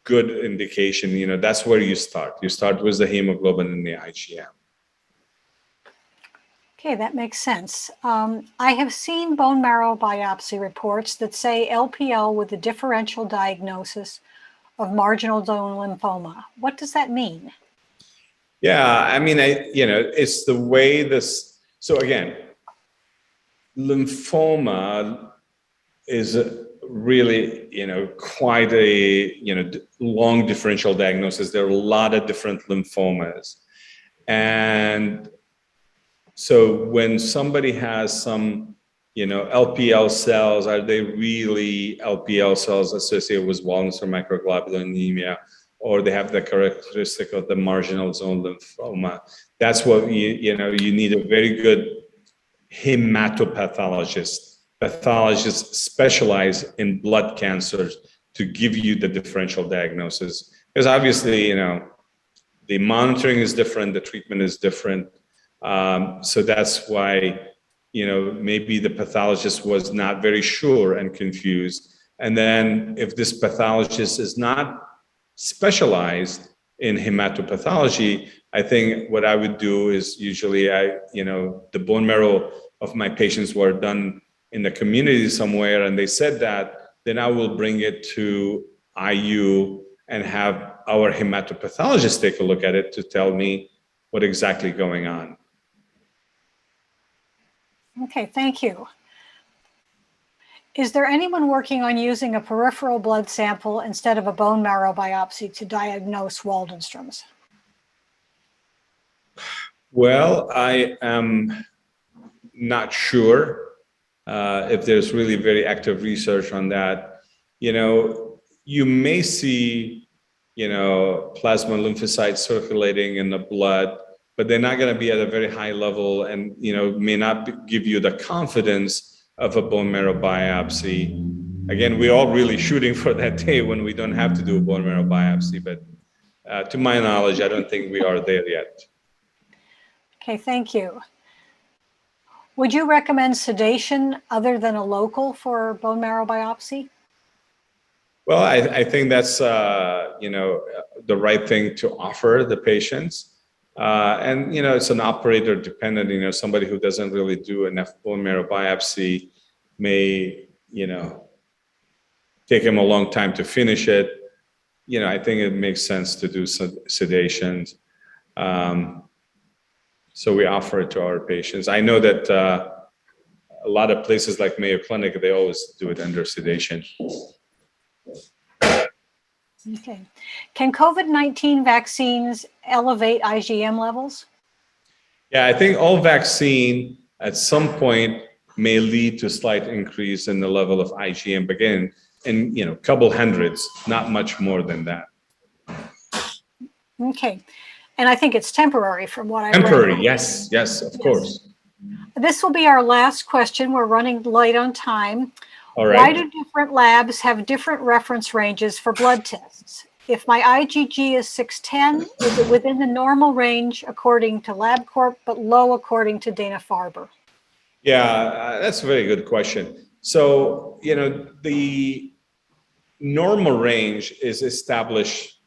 good indication. That's where you start. You start with the hemoglobin and the IgM. Okay, that makes sense. I have seen bone marrow biopsy reports that say LPL with a differential diagnosis of marginal zone lymphoma. What does that mean? Yeah, I mean, it's the way this. So again, lymphoma is really, quite a, long differential diagnosis. There are a lot of different lymphomas. And so when somebody has some, LPL cells, are they really LPL cells associated with Waldenstrom macroglobulinemia, or they have the characteristic of the marginal zone lymphoma? That's what you need a very good hematopathologist. Pathologists specialize in blood cancers to give you the differential diagnosis. Because obviously, the monitoring is different, the treatment is different. So that's why, maybe the pathologist was not very sure and confused. And then if this pathologist is not specialized in hematopathology, I think what I would do is usually the bone marrow of my patients were done in the community somewhere, and they said that, then I will bring it to IU and have our hematopathologist take a look at it to tell me what exactly going on. Okay, thank you. Is there anyone working on using a peripheral blood sample instead of a bone marrow biopsy to diagnose Waldenstrom's? Well, I am not sure if there's really very active research on that. You may see, plasma lymphocytes circulating in the blood, but they're not going to be at a very high level and, may not give you the confidence of a bone marrow biopsy. Again, we're all really shooting for that day when we don't have to do a bone marrow biopsy, but to my knowledge, I don't think we are there yet. Okay, thank you. Would you recommend sedation other than a local for bone marrow biopsy? Well, I think that's the right thing to offer the patients, and it's an operator dependent. Somebody who doesn't really do enough bone marrow biopsy may take him a long time to finish it. I think it makes sense to do sedation. So we offer it to our patients. I know that a lot of places like Mayo Clinic, they always do it under sedation. Okay. Can COVID-19 vaccines elevate IgM levels? Yeah, I think all vaccine at some point may lead to a slight increase in the level of IgM, but again, in couple hundreds, not much more than that. Okay. And I think it's temporary from what I read. Temporary, yes, of course. This will be our last question. We're running light on time. All right. Why do different labs have different reference ranges for blood tests? If my IgG is 610, is it within the normal range according to LabCorp, but low according to Dana-Farber? Yeah, that's a very good question. So, the normal range is established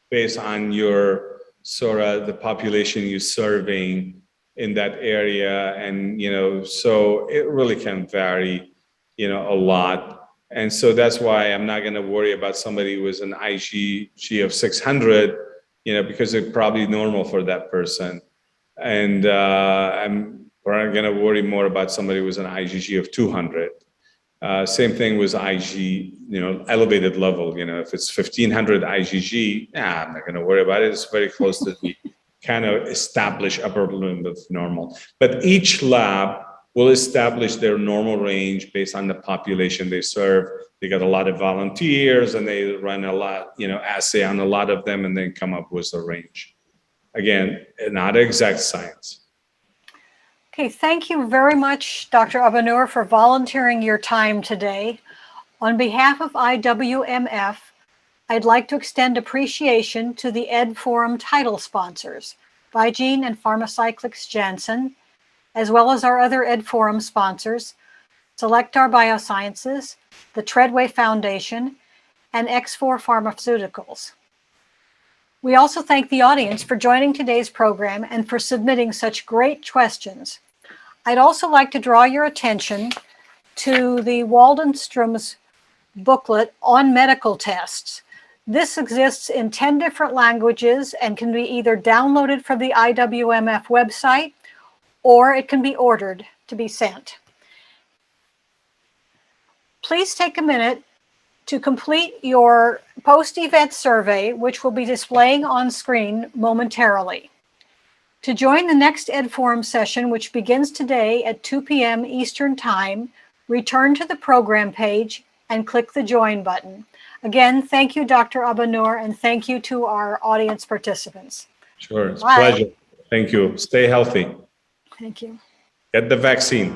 based on your the population you're serving in that area. And, so it really can vary, a lot. And so that's why I'm not going to worry about somebody with an IgG of 600, because it's probably normal for that person. And I'm going to worry more about somebody with an IgG of 200. Same thing with Ig, elevated level. If it's 1500 IgG, I'm not going to worry about it. It's very close to the kind of established upper limit of normal. But each lab will establish their normal range based on the population they serve. They got a lot of volunteers, and they run a lot, assay on a lot of them, and then come up with a range. Again, not exact science. Okay, thank you very much, Dr. Abonour, for volunteering your time today. On behalf of IWMF, I'd like to extend appreciation to the Ed Forum title sponsors, Vigene and Pharmacyclics Janssen, as well as our other Ed Forum sponsors, Selectar Biosciences, the Treadway Foundation, and X4 Pharmaceuticals. We also thank the audience for joining today's program and for submitting such great questions. I'd also like to draw your attention to the Waldenstrom's booklet on medical tests. This exists in 10 different languages and can be either downloaded from the IWMF website or it can be ordered to be sent. Please take a minute to complete your post-event survey, which will be displaying on screen momentarily. To join the next EdForum session, which begins today at 2 p.m. Eastern Time, return to the program page and click the Join button. Again, thank you, Dr. Abonour, and thank you to our audience participants. Sure, it's a Bye. pleasure. Thank you. Stay healthy. Thank you. Get the vaccine.